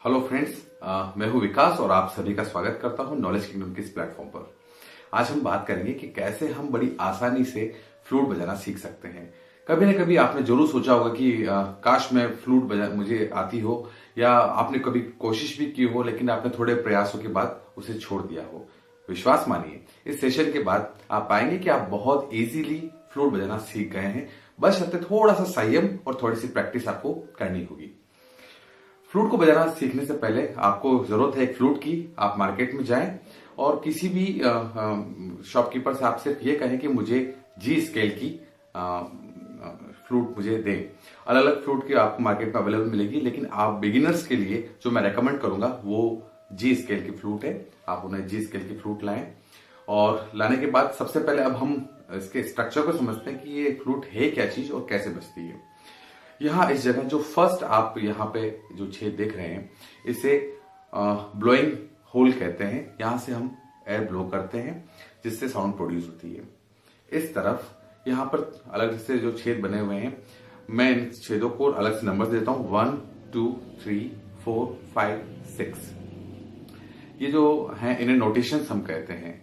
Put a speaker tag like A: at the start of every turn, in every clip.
A: Hello friends, मैं हूं विकास और आप सभी का स्वागत करता हूं नॉलेज किंगडम के इस प्लेटफॉर्म पर। आज हम बात करेंगे कि कैसे हम बड़ी आसानी से फ्लूट बजाना सीख सकते हैं। कभी ना कभी आपने जरूर सोचा होगा कि काश मैं फ्लूट बजा मुझे आती हो, या आपने कभी कोशिश भी की हो लेकिन आपने थोड़े प्रयासों के बाद उसे छोड़ दिया हो। विश्वास मानिए, इस सेशन के बाद आप पाएंगे कि आप बहुत इजीली फ्लूट बजाना सीख गए हैं। बस थोड़ा सा संयम और थोड़ी सी प्रैक्टिस आपको करनी होगी। फ्लूट को बजाना सीखने से पहले आपको जरूरत है एक फ्लूट की। आप मार्केट में जाएं और किसी भी शॉपकीपर से आप सिर्फ ये कहें कि मुझे जी स्केल की फ्लूट मुझे दें। अलग अलग फ्लूट की आपको मार्केट में अवेलेबल मिलेगी, लेकिन आप बिगिनर्स के लिए जो मैं रेकमेंड करूंगा वो जी स्केल की फ्लूट है। आप उन्हें जी स्केल की फ्लूट लाएं और लाने के बाद सबसे पहले अब हम इसके स्ट्रक्चर को समझते हैं कि ये फ्लूट है क्या चीज और कैसे बजती है। यहाँ इस जगह जो फर्स्ट आप यहाँ पे जो छेद देख रहे हैं, इसे ब्लोइंग होल कहते हैं। यहां से हम एयर ब्लो करते हैं जिससे साउंड प्रोड्यूस होती है। इस तरफ यहाँ पर अलग से जो छेद बने हुए हैं, मैं इन छेदों को अलग से नंबर देता हूं 1 2 3 4 5 6। ये जो है इन्हें नोटेशंस हम कहते हैं।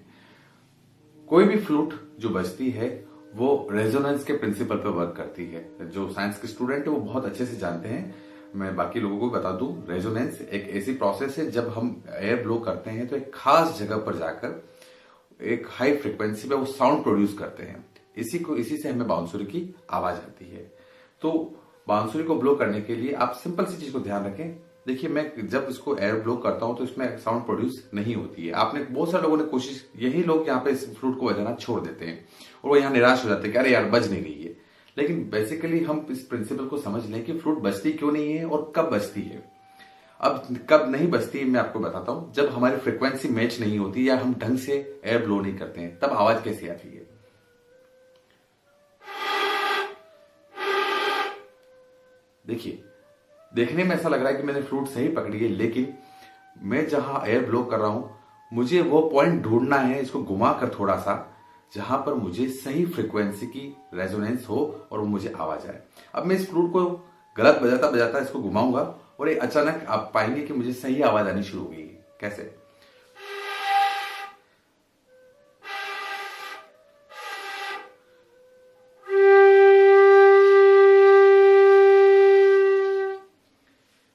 A: कोई भी फ्लूट जो बजती है वो रेजोनेंस के प्रिंसिपल पर वर्क करती है। जो साइंस के स्टूडेंट है वो बहुत अच्छे से जानते हैं। मैं बाकी लोगों को बता दूं, रेजोनेंस एक ऐसी प्रोसेस है जब हम एयर ब्लो करते हैं तो एक खास जगह पर जाकर एक हाई फ्रिक्वेंसी पे वो साउंड प्रोड्यूस करते हैं। इसी से हमें बांसुरी की आवाज आती है। तो बांसुरी को ब्लो करने के लिए आप सिंपल सी चीज को ध्यान रखें। देखिए, मैं जब इसको एयर ब्लो करता हूं तो इसमें साउंड प्रोड्यूस नहीं होती है। आपने बहुत सारे लोगों ने कोशिश, यही लोग यहाँ पे इस फ्लूट को बजाना छोड़ देते हैं और वो यहाँ निराश हो जाते हैं कि अरे यार बज नहीं रही है। लेकिन बेसिकली हम इस प्रिंसिपल को समझ लें कि फ्लूट बजती क्यों नहीं है और कब बजती है। अब कब नहीं बजती मैं आपको बताता हूं। जब हमारी फ्रिक्वेंसी मैच नहीं होती या हम ढंग से एयर ब्लो नहीं करते हैं, तब आवाज कैसी आती है। देखिए, देखने में ऐसा लग रहा है कि मैंने फ्लूट सही पकड़ी है, लेकिन मैं जहां एयर ब्लो कर रहा हूं मुझे वो पॉइंट ढूंढना है, इसको घुमा कर थोड़ा सा, जहां पर मुझे सही फ्रीक्वेंसी की रेजोनेंस हो और वो मुझे आवाज आए। अब मैं इस फ्लूट को गलत बजाता बजाता इसको घुमाऊंगा और ये अचानक आप पाएंगे कि मुझे सही आवाज आनी शुरू हो गई। कैसे?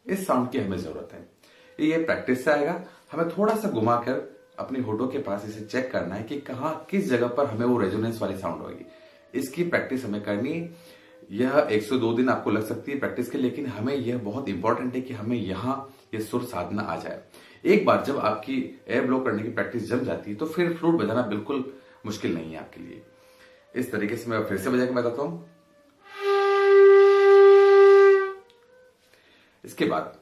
A: इस साउंड की हमें जरूरत है। ये प्रैक्टिस से आएगा। हमें थोड़ा सा घुमाकर अपनी होठों के पास इसे चेक करना है कि कहां किस जगह पर हमें वो रेजोनेंस वाली साउंड होगी। इसकी प्रैक्टिस हमें करनी है। यह 102 दिन आपको लग सकती है प्रैक्टिस के, लेकिन हमें यह बहुत इंपॉर्टेंट है कि हमें यहां ये सुर साधना आ जाए। एक बार जब आपकी एयर ब्लो करने की प्रैक्टिस जम जाती है तो फिर फ्लूट बजाना बिल्कुल मुश्किल नहीं है आपके लिए। इस तरीके से मैं फिर से बजा के बताता हूं। इसके बाद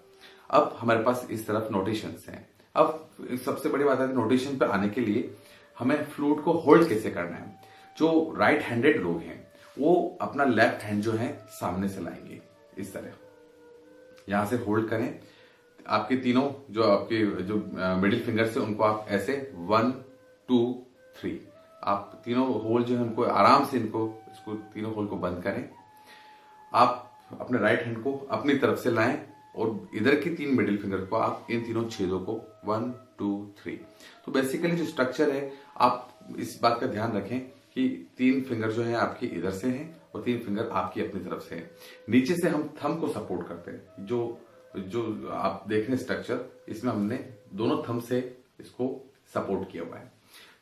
A: अब हमारे पास इस तरफ नोटेशंस हैं। अब सबसे बड़ी बात है, नोटेशन पे आने के लिए हमें फ्लूट को होल्ड कैसे करना है। जो राइट हैंडेड लोग हैं वो अपना लेफ्ट हैंड जो है सामने से लाएंगे, इस तरह यहां से होल्ड करें। आपके तीनों जो आपके जो मिडिल फिंगर से उनको आप ऐसे 1 2 3 आप तीनों होल जो है उनको आराम से इसको तीनों होल को बंद करें। आप अपने राइट हैंड को अपनी तरफ से लाएं और इधर की 3 मिडिल फिंगर को आप इन तीनों छेदों को 1 2 3। तो बेसिकली जो स्ट्रक्चर है, आप इस बात का ध्यान रखें कि 3 फिंगर जो है आपकी इधर से हैं और 3 फिंगर आपकी अपनी तरफ से हैं। नीचे से हम थंब को सपोर्ट करते हैं। जो आप देख रहे हैं स्ट्रक्चर, इसमें हमने दोनों थंब से इसको सपोर्ट किया हुआ है।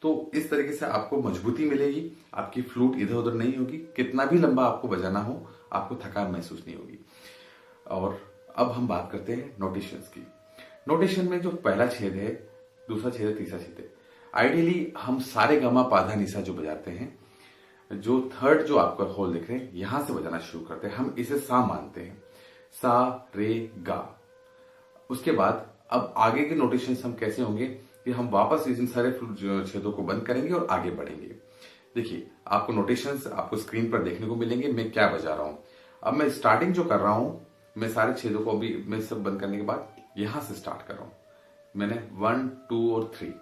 A: तो इस तरीके से आपको मजबूती मिलेगी। आपकी फ्लूट इधर उधर नहीं होगी। कितना भी लंबा आपको बजाना हो, आपको थकान महसूस नहीं होगी। और अब हम बात करते हैं नोटेशंस की। नोटेशन में जो पहला छेद है, दूसरा छेद है, तीसरा छेद है। आइडियली हम सारे गामा पाधा निशा जो बजाते हैं, जो थर्ड जो आपका होल दिख रहे हैं, यहां से बजाना शुरू करते हैं। हम इसे सा मानते हैं, सा रे गा। उसके बाद अब आगे के नोटेशंस हम कैसे होंगे कि हम वापस इन सारे छेदों को बंद करेंगे और आगे बढ़ेंगे। देखिए, आपको नोटेशंस आपको स्क्रीन पर देखने को मिलेंगे मैं क्या बजा रहा हूं। अब मैं स्टार्टिंग जो कर रहा हूं, मैं सारे छेदों को अभी मैं सब बंद करने के बाद यहां से स्टार्ट कर रहा हूं। मैंने 1 2 और 3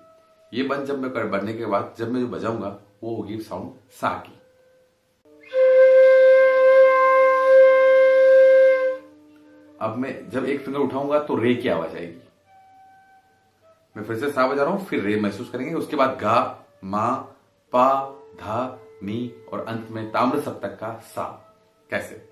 A: ये बंद जब मैं बनने के बाद जब मैं जो बजाऊंगा वो होगी साउंड सा की। अब हमें जब एक फिंगर उठाऊंगा तो रे की आवाज आएगी। मैं फिर से सा बजा रहा हूं, फिर रे महसूस करेंगे। उसके बाद गा, मा, पा, धा, नी और अंत में ताम्र सप्तक का सा। कैसे?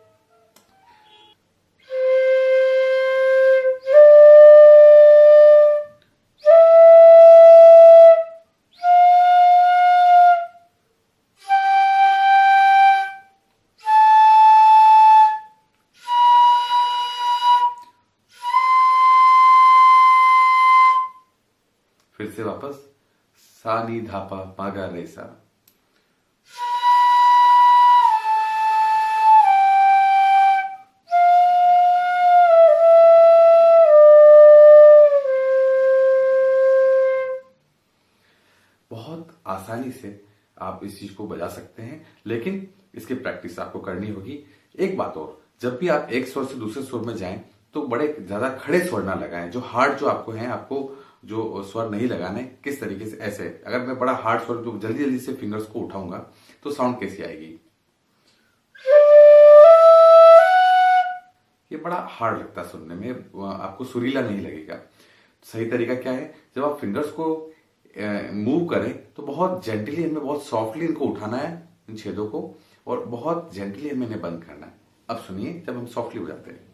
A: फिर से वापस सा नी धा पा मा गा रे सा। बहुत आसानी से आप इस चीज को बजा सकते हैं, लेकिन इसकी प्रैक्टिस आपको करनी होगी। एक बात और, जब भी आप एक स्वर से दूसरे स्वर में जाएं तो बड़े ज्यादा खड़े स्वर ना लगाएं। जो हार्ड जो आपको है, आपको जो स्वर नहीं लगाने, किस तरीके से, ऐसे अगर मैं बड़ा हार्ड स्वर जो जल्दी जल्दी से फिंगर्स को उठाऊंगा तो साउंड कैसी आएगी? ये बड़ा हार्ड लगता है सुनने में, आपको सुरीला नहीं लगेगा। सही तरीका क्या है? जब आप फिंगर्स को मूव करें तो बहुत जेंटली हमें, बहुत सॉफ्टली इनको उठाना है, इन छेदों को, और बहुत जेंटली हमें इन्हें बंद करना है। अब सुनिए जब हम सॉफ्टली बजाते हैं।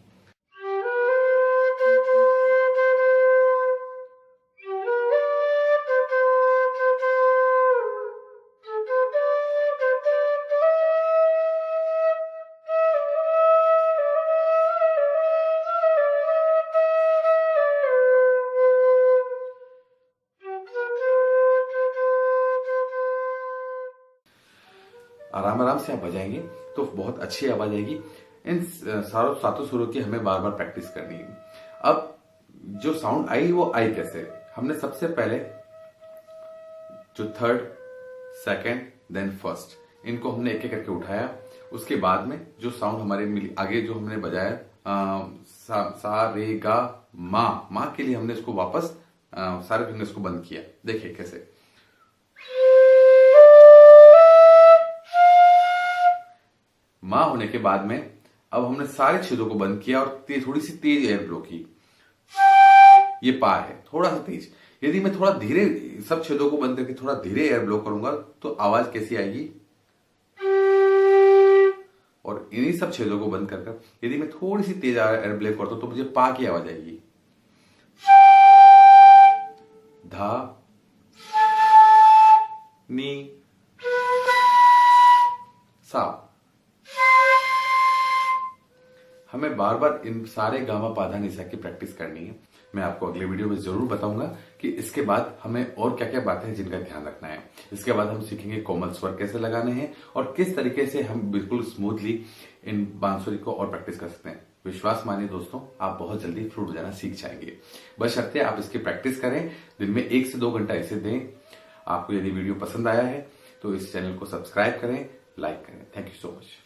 A: आराम आराम से आप बजाएंगे तो बहुत अच्छी आवाज आएगी। इन सातों सुरों की हमें बार बार प्रैक्टिस करनी है। अब जो साउंड आई वो आई कैसे? हमने सबसे पहले जो थर्ड, सेकंड, देन फर्स्ट, इनको हमने एक एक करके उठाया। उसके बाद में जो साउंड हमारे आगे जो हमने बजाया सा रे गा मा के लिए हमने इसको वापस सारे फिंगर्स को बंद किया। देखिए कैसे। मां होने के बाद में अब हमने सारे छेदों को बंद किया और थोड़ी सी तेज एयर ब्लो की। ये पा है, थोड़ा सा तेज। यदि मैं थोड़ा धीरे सब छेदों को बंद करके थोड़ा धीरे एयर ब्लो करूंगा तो आवाज कैसी आएगी? और इन्हीं सब छेदों को बंद कर यदि मैं थोड़ी सी तेज एयर ब्लो करता हूं तो मुझे पा की आवाज आएगी। धा, नी, सा। हमें बार बार इन सारे गामा पाधा निसा की प्रैक्टिस करनी है। मैं आपको अगले वीडियो में जरूर बताऊंगा कि इसके बाद हमें और क्या क्या बातें हैं जिनका ध्यान रखना है। इसके बाद हम सीखेंगे कोमल स्वर कैसे लगाने हैं और किस तरीके से हम बिल्कुल स्मूथली इन बांसुरी को और प्रैक्टिस कर सकते हैं। विश्वास मानिए दोस्तों, आप बहुत जल्दी फ्लूट बजाना सीख जाएंगे। बशर्ते आप इसकी प्रैक्टिस करें, दिन में 1 से 2 घंटा इसे दें। आपको यदि वीडियो पसंद आया है तो इस चैनल को सब्सक्राइब करें, लाइक करें। Thank you so much.